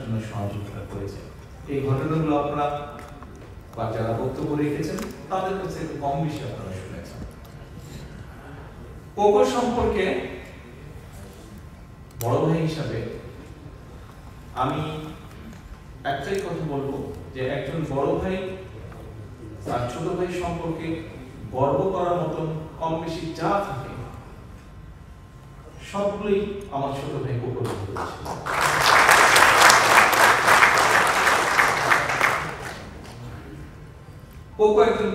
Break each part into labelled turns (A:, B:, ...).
A: জন্য সহযোগিতা করেছে। এই ঘটনাগুলো আপনারা বা যারা বক্তব্য রেখেছেন তাদের কাছে একটু কম বেশি আপনারা শুনেছেন। কোকো সম্পর্কে বড় ভাই হিসাবে আমি একটাই কথা বলবো যে একজন বড় ভাই তার ছোট ভাই সম্পর্কে গর্ব করার মতন কম বেশি যা থাকে সবগুলোই আমার ছোট ভাই কোকো করেছে। কোকো একজন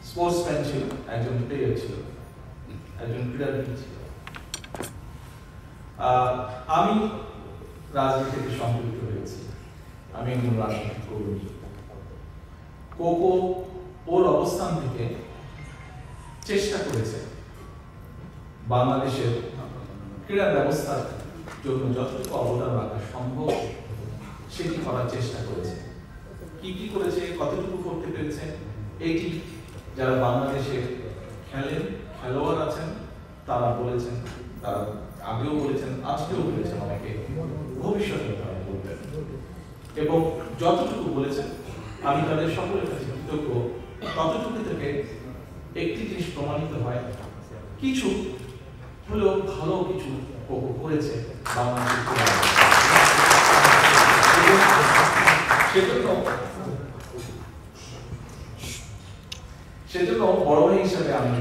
A: স্পোর্টসম্যান ছিল, একজন প্লেয়ার ছিল, একজন ক্রীড়াবিদ ছিল। আমি রাজনীতিতে সম্পৃক্ত হয়েছি, আমি একজন রাজনৈতিক কর্মী। কোকো ওর অবস্থান থেকে চেষ্টা করেছে বাংলাদেশের ক্রীড়া ব্যবস্থার জন্য যতটুকু অবদান রাখা সম্ভব সেটি করার চেষ্টা করেছে। কি কি করেছে, কতটুকু করতে পেরেছে, এটি যারা বাংলাদেশে খেলেন, খেলোয়াড় আছেন, তারা বলেছেন, তারা আগেও বলেছেন, আজকেও বলেছেন, অনেকে ভবিষ্যতে তারা বলবেন। এবং যতটুকু বলেছেন আমি তাদের সকলের কাছে কৃতজ্ঞ। ততটুকু থেকে একটি জিনিস প্রমাণিত হয়, কিছু হলেও ভালো কিছু কোকো করেছে বাংলাদেশের। সেজন্য বড় ভাই হিসাবে আমি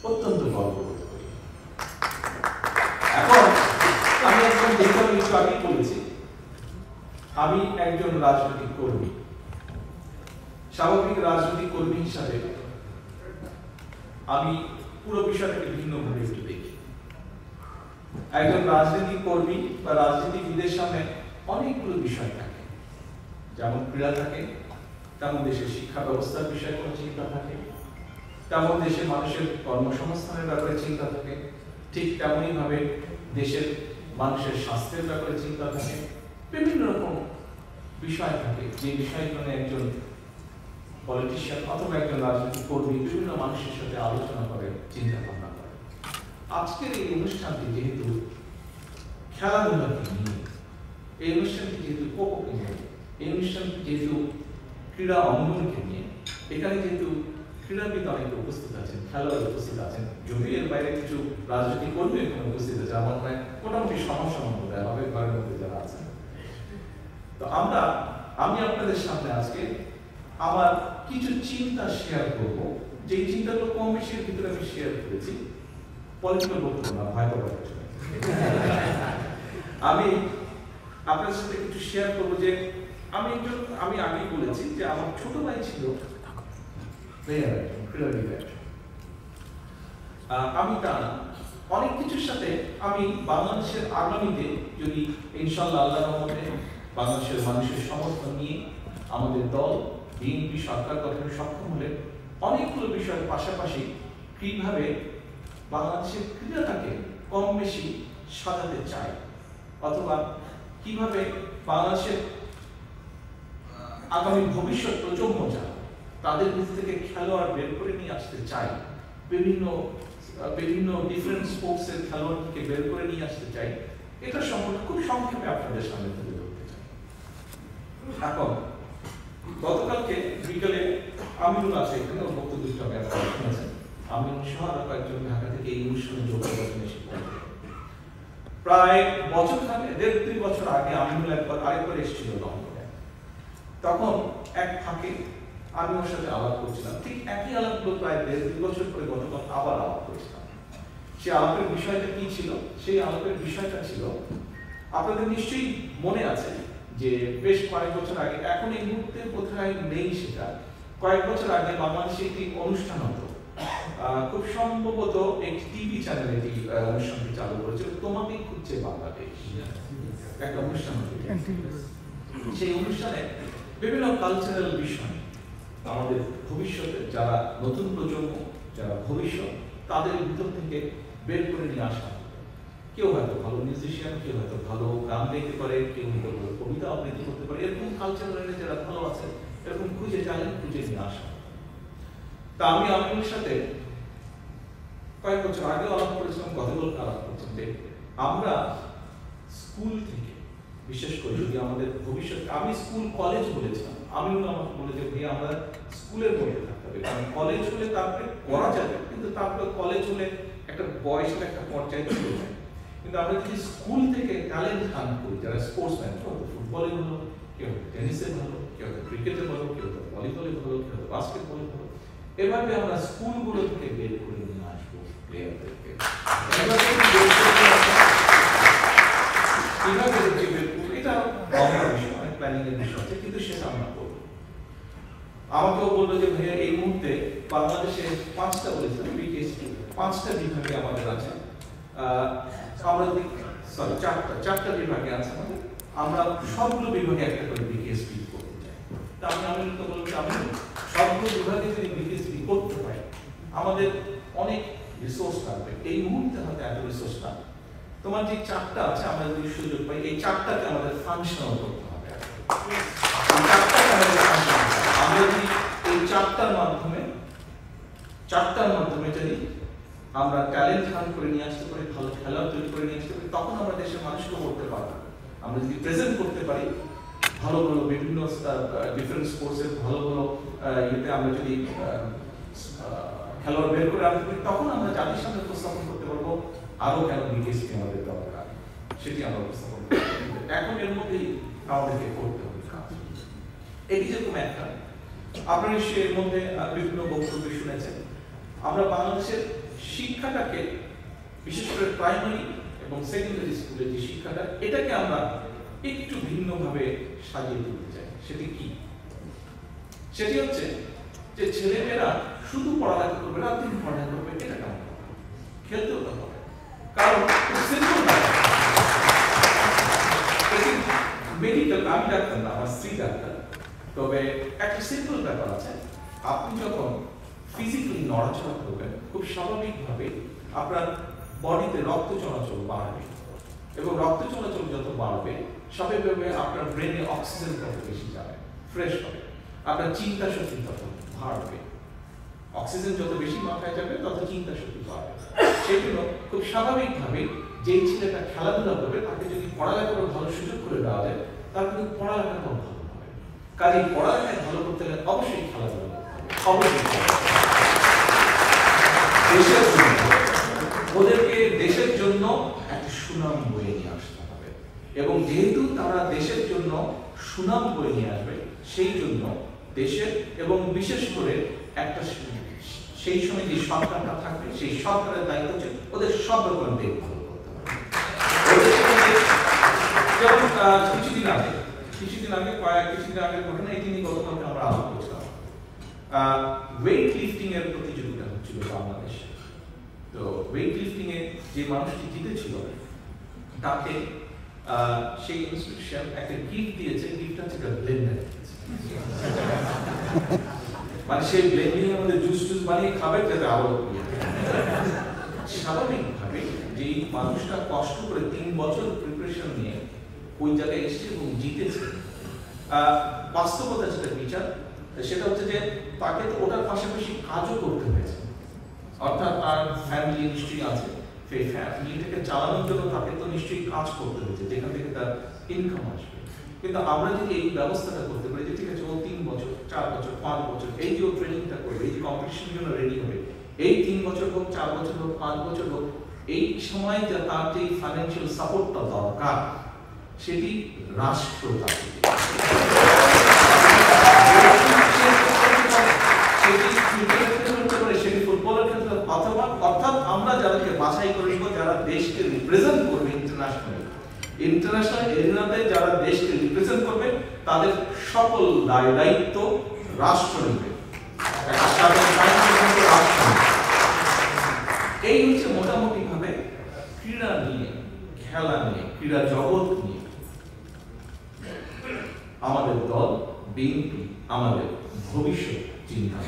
A: অত্যন্ত গর্ব বোধ করি। এখন আমি একজন দেখলাম একটু আগে বলেছি আমি একজন রাজনৈতিক কর্মী। স্বাভাবিক রাজনৈতিক কর্মী হিসাবে আমি পুরো বিষয়টাকে ভিন্নভাবে একটু দেখি। একজন রাজনৈতিক কর্মী বা রাজনীতিবিদের সামনে অনেকগুলো বিষয় থাকে, যেমন ক্রীড়া থাকে, তেমন দেশের শিক্ষা ব্যবস্থার বিষয়ে কোনো চিন্তা থাকে, তেমন দেশের মানুষের কর্মসংস্থানের ব্যাপারে চিন্তা থাকে, ঠিক তেমনই ভাবে দেশের মানুষের স্বাস্থ্যের ব্যাপারে চিন্তা থাকে। বিভিন্ন রকম বিষয় থাকে যে বিষয়গুলো একজন পলিটিশিয়ান অথবা একজন রাজনৈতিক কর্মী বিভিন্ন মানুষের সাথে আলোচনা করে, চিন্তা ভাবনা করে। আজকের এই অনুষ্ঠানটি যেহেতু খেলাধুলাকে নিয়ে, এই অনুষ্ঠানটি যেহেতু কোকোকে নিয়ে, এই অনুষ্ঠানটি যেহেতু ক্রীড়া অঙ্গনকে নিয়ে, এখানে যেহেতু ক্রীড়াবিদ অনেকে উপস্থিত আছেন, খেলোয়াড় উপস্থিত আছেন, যদিও এর বাইরে কিছু রাজনৈতিক কর্মী এখানে উপস্থিত আছে, আমার মনে হয় মোটামুটি সমসাময়িক বোধহয় হবে ঘরের মধ্যে যারা আছেন। তো আমি আপনাদের সামনে আজকে আমার কিছু চিন্তা শেয়ার করব, যে চিন্তাগুলো কম বেশি ভিতরে আমি শেয়ার করেছি। পলিটিক্যাল বক্তব্য না, ভয় পাওয়ার কিছু নেই। আমি আপনাদের সাথে কিছু শেয়ার করবো যে আমি আগেই বলেছি যে আমার ছোট ভাই ছিল প্লেয়ার, ক্রীড়াবিদ। আমি তা না, অনেক কিছুর সাথে আমি বাংলাদেশের আগামীতে যদি ইনশাআল্লাহ আল্লাহর রহমতে বাংলাদেশের মানুষের সমর্থন নিয়ে আমাদের দল বিএনপি সরকার গঠনে সক্ষম হলে অনেকগুলো বিষয়ের পাশাপাশি কিভাবে বাংলাদেশের ক্রীড়াটাকে কম বেশি সাজাতে চাই, অথবা কিভাবে বাংলাদেশের আগামী ভবিষ্যৎ প্রজন্ম যারা তাদের ভিতর থেকে খেলোয়াড় বের করে নিয়ে আসতে চাই, বিভিন্ন ডিফারেন্ট স্পোর্টসের খেলোয়াড়কে বের করে নিয়ে আসতে চাই, এটা সম্পর্কে খুব সংক্ষেপে আপনাদের সামনে তুলে ধরতে চাই। এখন গতকালকে বিকেলে আমিনুল আছে এখানে, ওর বক্তব্য আপনারা শুনেছেন। আমিনুল সহ কয়েকজন ঢাকা থেকে এই অনুষ্ঠানে যোগদান এসে প্রায় বছর খানে 1.5-2 বছর আগে আমিনুল আরেকবার এসেছিল লন্ডনে। তখন এক ফাঁকে আমি ওর সাথে আলাপ করছিলাম, ঠিক একই আলাপগুলো প্রায় 1.5-2 বছর পরে গতকাল আবার আলাপ করেছিলাম। সেই আলাপের বিষয়টা কি ছিল? সেই আলাপের বিষয়টা ছিল, আপনাদের নিশ্চয়ই মনে আছে যে বেশ কয়েক বছর আগে, এখন এই মুহূর্তে কোথায় নেই সেটা, কয়েক বছর আগে বাংলাদেশে একটি অনুষ্ঠান হতো, খুব সম্ভবত একটি টিভি চ্যানেলে এটি অনুষ্ঠানটি চালু করেছিল, তোমাকেই খুঁজছে বাংলাদেশ, একটা অনুষ্ঠান হতো। সেই অনুষ্ঠানে বিভিন্ন কালচারাল বিষয় আমাদের ভবিষ্যতে যারা নতুন প্রজন্ম, যারা ভবিষ্যৎ, তাদের ভিতর থেকে বের করে নিয়ে আসা। কেউ হয়তো ভালো মিউজিশিয়ান, কেউ হয়তো ভালো গান গাইতে পারে, কেউ হয়তো ভালো কবিতা আবৃত্তি করতে পারে, এরকম কালচারাল যারা ভালো আছে এরকম খুঁজে চাইলেন, খুঁজে নিয়ে আসা। তা আমি আপনাদের সাথে কয়েক বছর আগে আলাপ করেছিলাম, গতকালকে আলাপ করছিলাম যে আমরা স্কুল থেকে, বিশেষ করে যদি আমাদের ভবিষ্যৎ, আমি স্কুল কলেজ বলেছিলাম, আমিও আমাকে বলে যে ভাই আমরা স্কুলের মধ্যে থাকতে হবে, কারণ কলেজ হলে তারপরে করা যাবে, কিন্তু তারপরে কলেজ হলে একটা বয়সের একটা পর্যায়ে চলে যায়। কিন্তু আমরা যদি স্কুল থেকে ট্যালেন্ট হান্ট করি, যারা স্পোর্টসম্যান, কেউ হয়তো ফুটবলে ভালো, কেউ হয়তো টেনিসে ভালো, কেউ হয়তো ক্রিকেটে ভালো, কেউ হয়তো ভলিবলে ভালো, কেউ হয়তো বাস্কেটবলে ভালো, এভাবে আমরা স্কুলগুলো থেকে বের করে নিয়ে আসবো প্লেয়ারদেরকে। এটা বিষয়, অনেক প্ল্যানিং এর বিষয় আছে, কিন্তু সেটা আমরা করবো। আমাকেও বললো যে ভাইয়া এই মুহূর্তে বাংলাদেশে 5টা বলেছিলাম বিকেএসপি, 5টা বিভাগে আমাদের আছে, আমরা সরি 4টা বিভাগে আছে আমাদের, আমরা সবগুলো বিভাগে একটা করে বিকেএসপি করতে চাই। তা আমি তো বলবো আমি সবগুলো বিভাগে যদি বিকেএসপি করতে পারি আমাদের অনেক রিসোর্স লাগবে, এই মুহূর্তে হয়তো এত রিসোর্স না। তোমার যে 4টা আছে আমরা যদি সুযোগ পাই, এই 4টাকে আমাদের ফাংশনাল করতে হবে। আমরা যদি এই 4টার মাধ্যমে যদি আমরা ট্যালেন্ট হান্ট করে নিয়ে আসতে পারি, ভালো খেলোয়াড় তৈরি করে নিয়ে আসতে পারি, তখন আমরা দেশের মানুষকে বলতে পারবো। আমরা যদি প্রেজেন্ট করতে পারি ভালো ভালো বিভিন্ন ডিফারেন্ট স্পোর্টসের ভালো ভালো ইয়েতে আমরা যদি খেলোয়াড় বের করে আনতে পারি, তখন আমরা জাতির সামনে উপস্থাপন করতে পারবো আরো কেন বিকেএসপি আমাদের দরকার, সেটি আমরা উপস্থাপন করতে পারবো। এখন এর মধ্যেই আমাদেরকে করতে হবে কাজ। এটি যেরকম একটা, আপনারা নিশ্চয়ই এর মধ্যে বিভিন্ন বক্তব্য শুনেছেন, আমরা বাংলাদেশের শিক্ষাটাকে বিশেষ করে প্রাইমারি এবং সেকেন্ডারি স্কুলের যে শিক্ষাটা, এটাকে আমরা একটু ভিন্নভাবে সাজিয়ে তুলতে চাই। সেটি কি? সেটি হচ্ছে যে ছেলেমেয়েরা শুধু পড়ালেখা করবে, রাত দিন পড়ালেখা করবে, এটা কেমন হবে? খেলতেও তো হবে, কারণ মেডিকেল, আমি ডাক্তার না, আমার স্ত্রী ডাক্তার, তবে একটা সিম্পল ব্যাপার আছে, আপনি যখন ফিজিক্যালি নড়াচড়া করবেন খুব স্বাভাবিকভাবে আপনার বডিতে রক্ত চলাচল বাড়বে, এবং রক্ত চলাচল যত বাড়বে স্বাভাবিকভাবে আপনার ব্রেনে অক্সিজেন তত বেশি যাবে, ফ্রেশ হবে, আপনার চিন্তা শক্তি তত বাড়বে। অক্সিজেন যত বেশি মাথায় যাবে তত চিন্তা শক্তি বাড়বে। সেই জন্য খুব স্বাভাবিকভাবে যেই ছেলেটা খেলাধুলা করবে তাকে যদি পড়ালেখার ভালো সুযোগ করে দেওয়া যায়, তার কিন্তু পড়ালেখাটাও ভালো হবে। কাজে পড়ালেখায় ভালো করতে গেলে অবশ্যই খেলাধুলা করতে হবে, অবশ্যই দেশের জন্য, ওদেরকে দেশের জন্য একটা সুনাম বয়ে নিয়ে আসতে হবে, এবং যেহেতু তারা দেশের জন্য সুনাম বয়ে নিয়ে আসবে, সেই জন্য দেশের এবং বিশেষ করে একটা সেই সময় যে সরকারটা থাকবে, সেই সরকারের দায়িত্ব হচ্ছে ওদের সব রকম দেখভাল করতে হবে। যেমন কিছুদিন আগে ঘটনা, এটি নিয়ে গতকালকে আমরা আলোচনা করছিলাম, ওয়েট লিফটিং এর প্রতিযোগিতা হচ্ছিল বাংলাদেশে। তো ওয়েট লিফটিং এ যে মানুষটি জিতেছিল তাকে সেই ইনস্টিটিউশন একটা গিফট দিয়েছে, গিফটটা হচ্ছে একটা ব্লেন্ডার। মানে সেই ব্লেন্ডিং আমাদের জুস বানিয়ে খাবে, যাতে আরো স্বাভাবিকভাবে যেই মানুষটা কষ্ট করে 3 বছর প্রিপারেশন নিয়ে ওই জায়গায় এসেছে এবং জিতেছে, বাস্তবতা যেটা বিচার সেটা হচ্ছে যে তাকে তো ওটার পাশাপাশি কাজও করতে হয়েছে, অর্থাৎ তার ফ্যামিলি নিশ্চয়ই আছে, সেই ফ্যামিলিটাকে চালানোর জন্য তাকে তো নিশ্চয়ই কাজ করতে হয়েছে, যেখান থেকে তার ইনকাম আসবে। কিন্তু আমরা যদি এই ব্যবস্থাটা করতে পারি যে ঠিক আছে ও 3 বছর 4 বছর 5 বছর এই যে ও ট্রেনিংটা করবে, এই যে কম্পিটিশনের জন্য রেডি হবে, এই 3 বছর হোক 4 বছর হোক 5 বছর হোক, এই সময় যে তার যে ফাইন্যান্সিয়াল সাপোর্টটা দরকার সেটি রাষ্ট্র তাকে সেটি ফুটবলের ক্ষেত্রে, অথবা অর্থাৎ আমরা যাদেরকে বাছাই করে নিব যারা দেশকে রিপ্রেজেন্ট করবে ইন্টারন্যাশনাল এরিনাতে, যারা দেশকে রিপ্রেজেন্ট করবে তাদের সকল দায়িত্ব রাষ্ট্র নেবে। এই হচ্ছে মোটামুটি ভাবে ক্রীড়া নিয়ে, খেলা নিয়ে, ক্রীড়া জগৎ নিয়ে আমাদের দল বিএনপি আমাদের ভবিষ্যৎ চিন্তা।